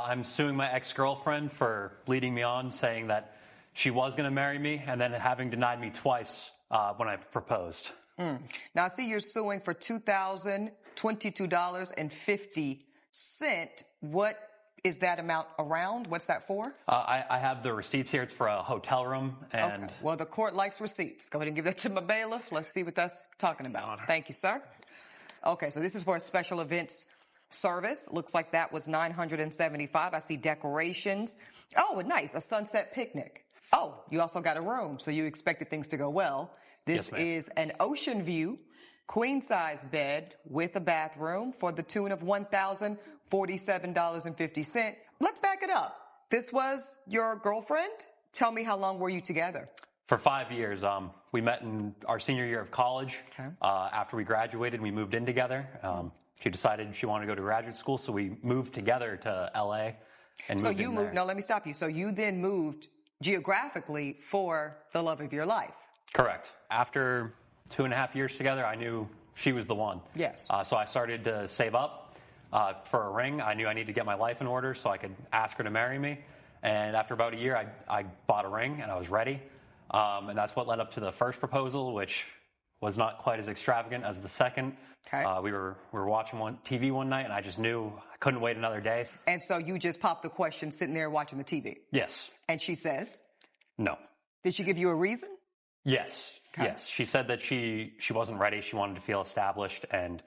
I'm suing my ex-girlfriend for leading me on, saying that she was going to marry me, and then having denied me twice when I proposed. Now, I see you're suing for $2,022.50. What is that amount around? What's that for? I have the receipts here. It's for a hotel room. And okay. Well, the court likes receipts. Go ahead and give that to my bailiff. Let's see what that's talking about. Thank you, sir. Okay, so this is for a special events service. Looks like that was $975. I see decorations. Oh, nice. A sunset picnic. Oh, you also got a room, so you expected things to go well. This is an ocean view, queen-size bed with a bathroom for the tune of $1,047.50. Let's back it up. This was your girlfriend? Tell me, how long were you together? For 5 years. We met in our senior year of college. Okay. After we graduated, we moved in together. She decided she wanted to go to graduate school, so we moved together to L.A. and So moved you moved. No, let me stop you. So you then moved geographically for the love of your life. Correct. After 2.5 years together, I knew she was the one. Yes. So I started to save up for a ring. I knew I needed to get my life in order so I could ask her to marry me. And after about a year, I bought a ring and I was ready. And that's what led up to the first proposal, which was not quite as extravagant as the second. Okay. We were watching TV one night, and I just knew I couldn't wait another day. And so you just popped the question sitting there watching the TV? Yes. And she says? No. Did she give you a reason? Yes. Okay. Yes. She said that she wasn't ready. She wanted to feel established, and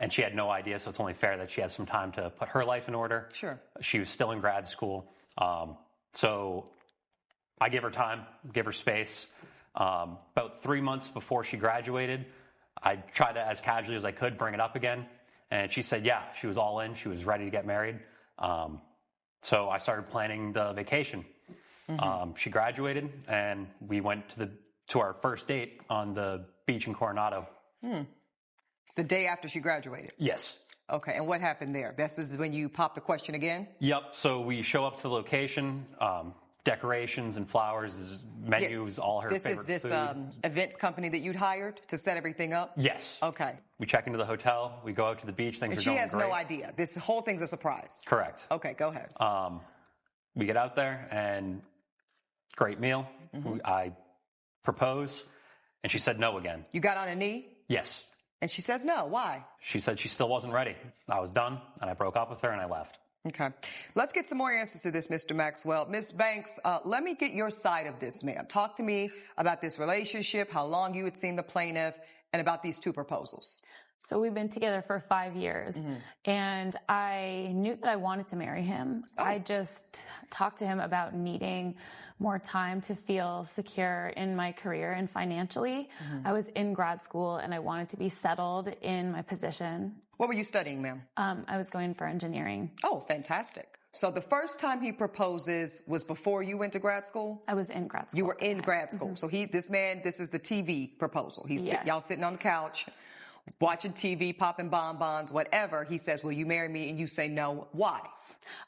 she had no idea, so it's only fair that she has some time to put her life in order. Sure. She was still in grad school. So I gave her time, gave her space. About 3 months before she graduated, I tried to, as casually as I could, bring it up again. And she said, yeah, she was all in. She was ready to get married. So I started planning the vacation. Mm-hmm. She graduated, and we went to our first date on the beach in Coronado. The day after she graduated? Yes. Okay, and what happened there? This is when you popped the question again? Yep. So we show up to the location, decorations and flowers, menus, all her favorite food. This events company that you'd hired to set everything up? Yes. Okay. We check into the hotel. We go out to the beach. Things are going great. And she has no idea. This whole thing's a surprise. Correct. Okay, go ahead. We get out there, and great meal. Mm-hmm. I propose, and she said no again. You got on a knee? Yes. And she says no. Why? She said she still wasn't ready. I was done, and I broke up with her, and I left. Okay. Let's get some more answers to this, Mr. Maxwell. Ms. Banks, let me get your side of this, ma'am. Talk to me about this relationship, how long you had seen the plaintiff, and about these two proposals. So we've been together for 5 years, and I knew that I wanted to marry him. Oh. I just talked to him about needing more time to feel secure in my career and financially. I was in grad school, and I wanted to be settled in my position. What were you studying, ma'am? I was going for engineering. Oh, fantastic. So the first time he proposes was before you went to grad school? I was in grad school. You were in grad school. So this is the TV proposal. Y'all sitting on the couch, watching TV, popping bonbons, whatever. He says, will you marry me? And you say no. Why?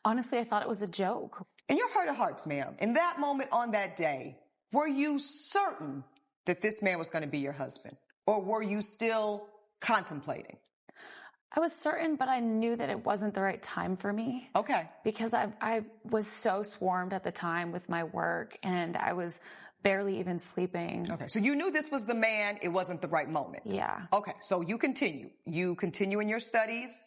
Honestly, I thought it was a joke. In your heart of hearts, ma'am, in that moment on that day, were you certain that this man was going to be your husband? Or were you still contemplating? I was certain, but I knew that it wasn't the right time for me. Okay. Because I was so swarmed at the time with my work, and I was barely even sleeping. Okay. So you knew this was the man. It wasn't the right moment. Yeah. Okay. So you continue. You continue in your studies.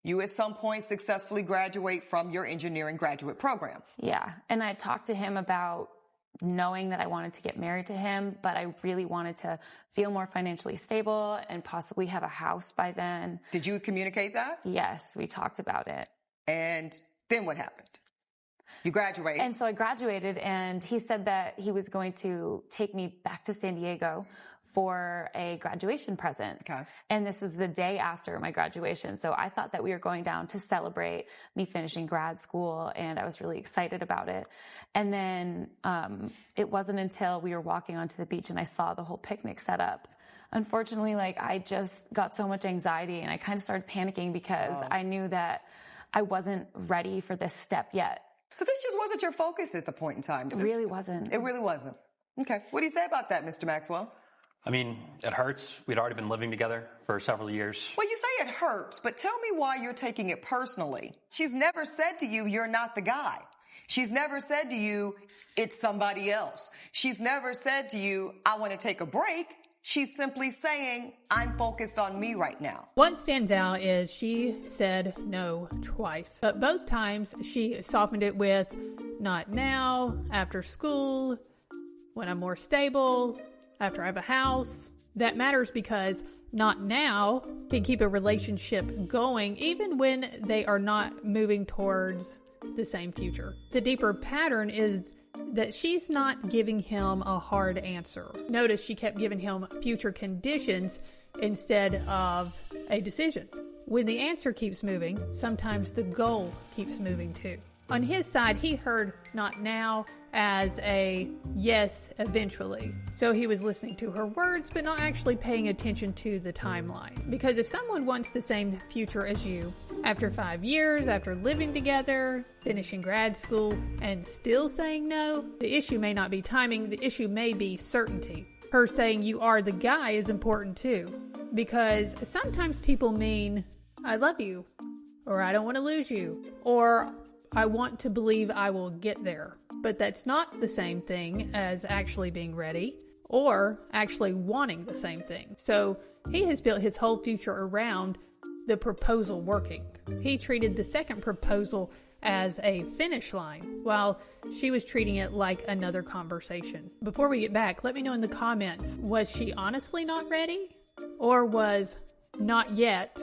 You at some point successfully graduate from your engineering graduate program. Yeah. And I talked to him about knowing that I wanted to get married to him, but I really wanted to feel more financially stable and possibly have a house by then. Did you communicate that? Yes, we talked about it. And then what happened? You graduated. And so I graduated, and he said that he was going to take me back to San Diego for a graduation present. Okay. And this was the day after my graduation. So I thought that we were going down to celebrate me finishing grad school, and I was really excited about it. And then it wasn't until we were walking onto the beach and I saw the whole picnic set up. Unfortunately, I just got so much anxiety, and I kind of started panicking because I knew that I wasn't ready for this step yet. So this just wasn't your focus at the point in time? It really wasn't. It really wasn't. Okay. What do you say about that, Mr. Maxwell? I mean, it hurts. We'd already been living together for several years. Well, you say it hurts, but tell me why you're taking it personally. She's never said to you, you're not the guy. She's never said to you, it's somebody else. She's never said to you, I want to take a break. She's simply saying, I'm focused on me right now. What stands out is she said no twice, but both times she softened it with not now, after school, when I'm more stable, after I have a house. That matters because not now can keep a relationship going even when they are not moving towards the same future. The deeper pattern is that she's not giving him a hard answer. Notice she kept giving him future conditions instead of a decision. When the answer keeps moving, sometimes the goal keeps moving too. On his side, he heard not now as a yes eventually. So he was listening to her words, but not actually paying attention to the timeline. Because if someone wants the same future as you, after 5 years, after living together, finishing grad school, and still saying no, the issue may not be timing, the issue may be certainty. Her saying you are the guy is important too. Because sometimes people mean, I love you, or I don't want to lose you, or I want to believe I will get there. But that's not the same thing as actually being ready or actually wanting the same thing. So he has built his whole future around the proposal working. He treated the second proposal as a finish line, while she was treating it like another conversation. Before we get back, let me know in the comments, was she honestly not ready? Or was not yet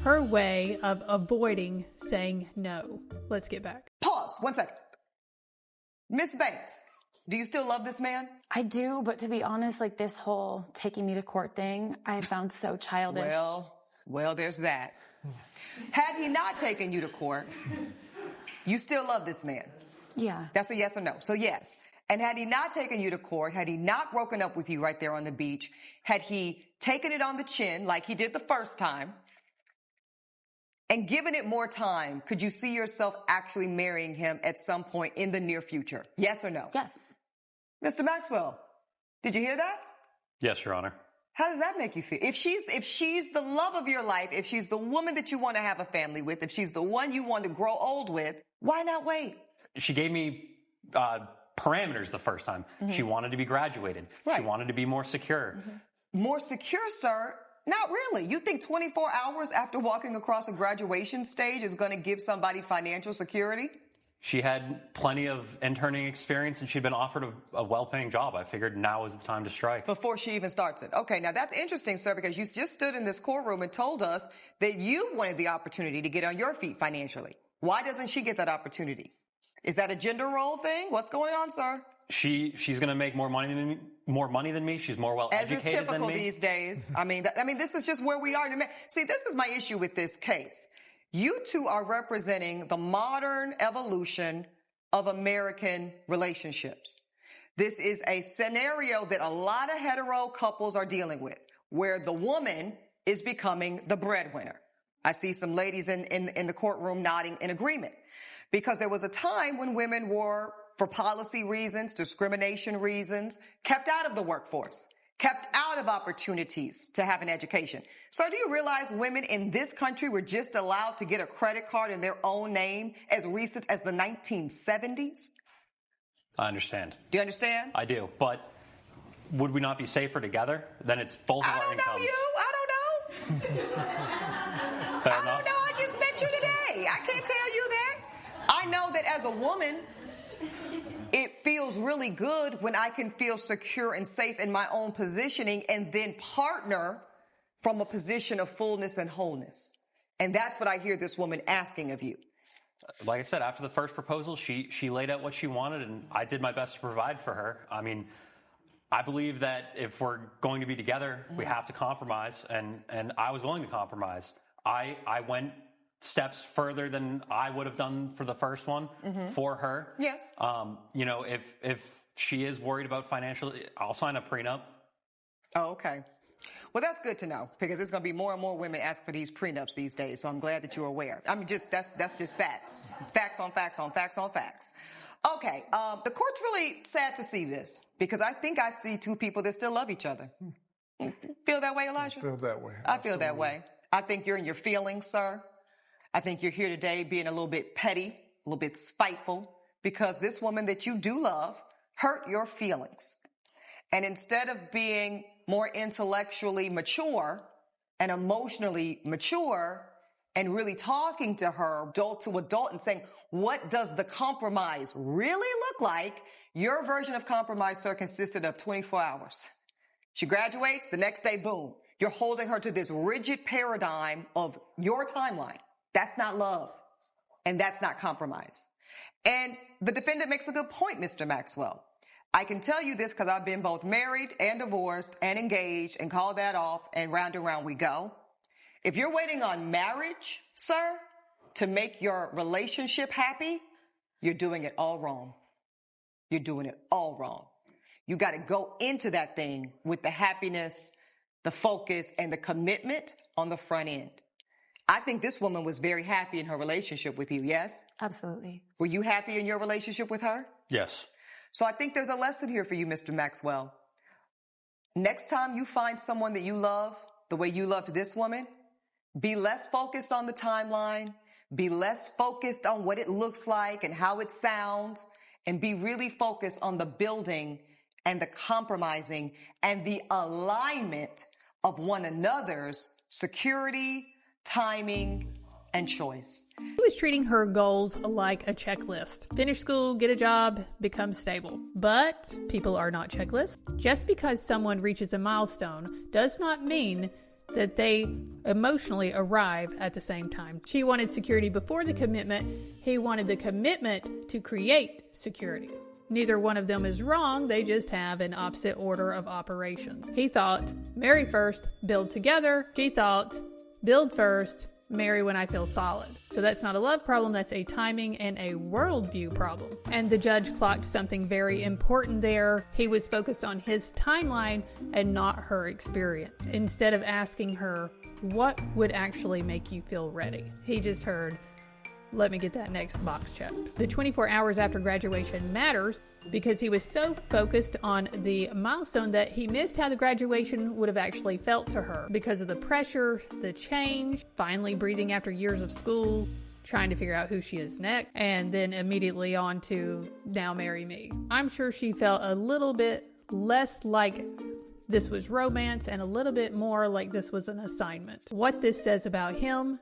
her way of avoiding saying no? Let's get back. Pause, 1 second. Miss Banks, do you still love this man? I do, but to be honest, like this whole taking me to court thing, I found so childish. Well, there's that. Had he not taken you to court, you still love this man? Yeah. That's a yes or no. So yes. And had he not taken you to court, had he not broken up with you right there on the beach, had he taken it on the chin like he did the first time, and given it more time, could you see yourself actually marrying him at some point in the near future? Yes or no? Yes. Mr. Maxwell, did you hear that? Yes, Your Honor. How does that make you feel? If she's the love of your life, if she's the woman that you want to have a family with, if she's the one you want to grow old with, why not wait? She gave me parameters the first time. Mm-hmm. She wanted to be graduated. Right. She wanted to be more secure. Mm-hmm. More secure, sir? Not really. You think 24 hours after walking across a graduation stage is going to give somebody financial security? She had plenty of interning experience and she'd been offered a well-paying job. I figured now was the time to strike. Before she even starts it. Okay, now that's interesting, sir, because you just stood in this courtroom and told us that you wanted the opportunity to get on your feet financially. Why doesn't she get that opportunity? Is that a gender role thing? What's going on, sir? She's going to make more money than me. She's more well educated than me. As is typical these days. I mean, this is just where we are. See, this is my issue with this case. You two are representing the modern evolution of American relationships. This is a scenario that a lot of hetero couples are dealing with, where the woman is becoming the breadwinner. I see some ladies in the courtroom nodding in agreement, because there was a time when women were, for policy reasons, discrimination reasons, kept out of the workforce, kept out of opportunities to have an education. So do you realize women in this country were just allowed to get a credit card in their own name as recent as the 1970s? I understand. Do you understand? I do. But would we not be safer together? Then it's both of our incomes. I don't know. Fair I enough. don't know. I just met you today. I can't tell you that. I know that as a woman, it feels really good when I can feel secure and safe in my own positioning and then partner from a position of fullness and wholeness. And that's what I hear this woman asking of you. Like I said, after the first proposal, she laid out what she wanted, and I did my best to provide for her. I mean, I believe that if we're going to be together, we have to compromise, and I was willing to compromise. I went steps further than I would have done for the first one for her. Yes. If she is worried about financial, I'll sign a prenup. Oh, okay. Well, that's good to know, because there's going to be more and more women ask for these prenups these days. So I'm glad that you're aware. I mean, that's just facts. Facts on facts on facts on facts. Okay. The court's really sad to see this, because I think I see two people that still love each other. Feel that way, Elijah? I feel that way. I feel that way. I think you're in your feelings, sir. I think you're here today being a little bit petty, a little bit spiteful, because this woman that you do love hurt your feelings. And instead of being more intellectually mature and emotionally mature and really talking to her adult to adult and saying, what does the compromise really look like? Your version of compromise, sir, consisted of 24 hours. She graduates, the next day, boom. You're holding her to this rigid paradigm of your timeline. That's not love. And that's not compromise. And the defendant makes a good point, Mr. Maxwell. I can tell you this because I've been both married and divorced and engaged and call that off and round we go. If you're waiting on marriage, sir, to make your relationship happy, you're doing it all wrong. You're doing it all wrong. You got to go into that thing with the happiness, the focus, and the commitment on the front end. I think this woman was very happy in her relationship with you, yes? Absolutely. Were you happy in your relationship with her? Yes. So I think there's a lesson here for you, Mr. Maxwell. Next time you find someone that you love the way you loved this woman, be less focused on the timeline, be less focused on what it looks like and how it sounds, and be really focused on the building and the compromising and the alignment of one another's security, timing, and choice. He was treating her goals like a checklist. Finish school, get a job, become stable. But people are not checklists. Just because someone reaches a milestone does not mean that they emotionally arrive at the same time. She wanted security before the commitment. He wanted the commitment to create security. Neither one of them is wrong. They just have an opposite order of operations. He thought, marry first, build together. She thought, build first, marry when I feel solid. So that's not a love problem, that's a timing and a worldview problem. And the judge clocked something very important there. He was focused on his timeline and not her experience. Instead of asking her, what would actually make you feel ready? He just heard, let me get that next box checked. The 24 hours after graduation matters because he was so focused on the milestone that he missed how the graduation would have actually felt to her because of the pressure, the change, finally breathing after years of school, trying to figure out who she is next, and then immediately on to now marry me. I'm sure she felt a little bit less like this was romance and a little bit more like this was an assignment. What this says about him,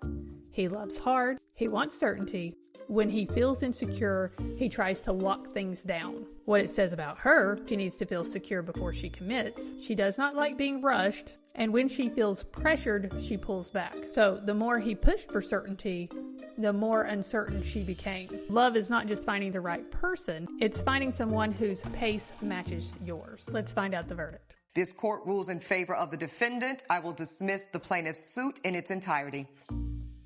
he loves hard, he wants certainty. When he feels insecure, he tries to lock things down. What it says about her, she needs to feel secure before she commits. She does not like being rushed, and when she feels pressured, she pulls back. So the more he pushed for certainty, the more uncertain she became. Love is not just finding the right person, it's finding someone whose pace matches yours. Let's find out the verdict. This court rules in favor of the defendant. I will dismiss the plaintiff's suit in its entirety.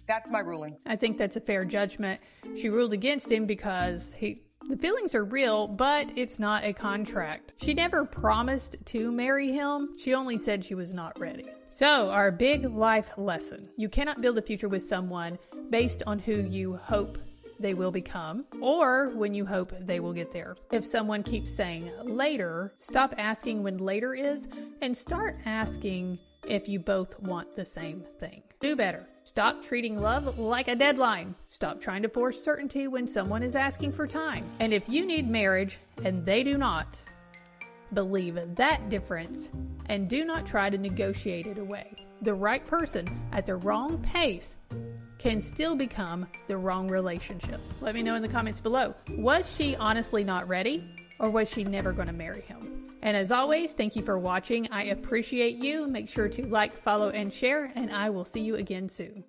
That's my ruling. I think that's a fair judgment. She ruled against him because the feelings are real, but it's not a contract. She never promised to marry him. She only said she was not ready. So, our big life lesson. You cannot build a future with someone based on who you hope they will become or when you hope they will get there. If someone keeps saying later, stop asking when later is and start asking if you both want the same thing. Do better. Stop treating love like a deadline. Stop trying to force certainty when someone is asking for time. And if you need marriage and they do not, believe that difference and do not try to negotiate it away. The right person at the wrong pace can still become the wrong relationship. Let me know in the comments below. Was she honestly not ready, or was she never going to marry him? And as always, thank you for watching. I appreciate you. Make sure to like, follow, and share, and I will see you again soon.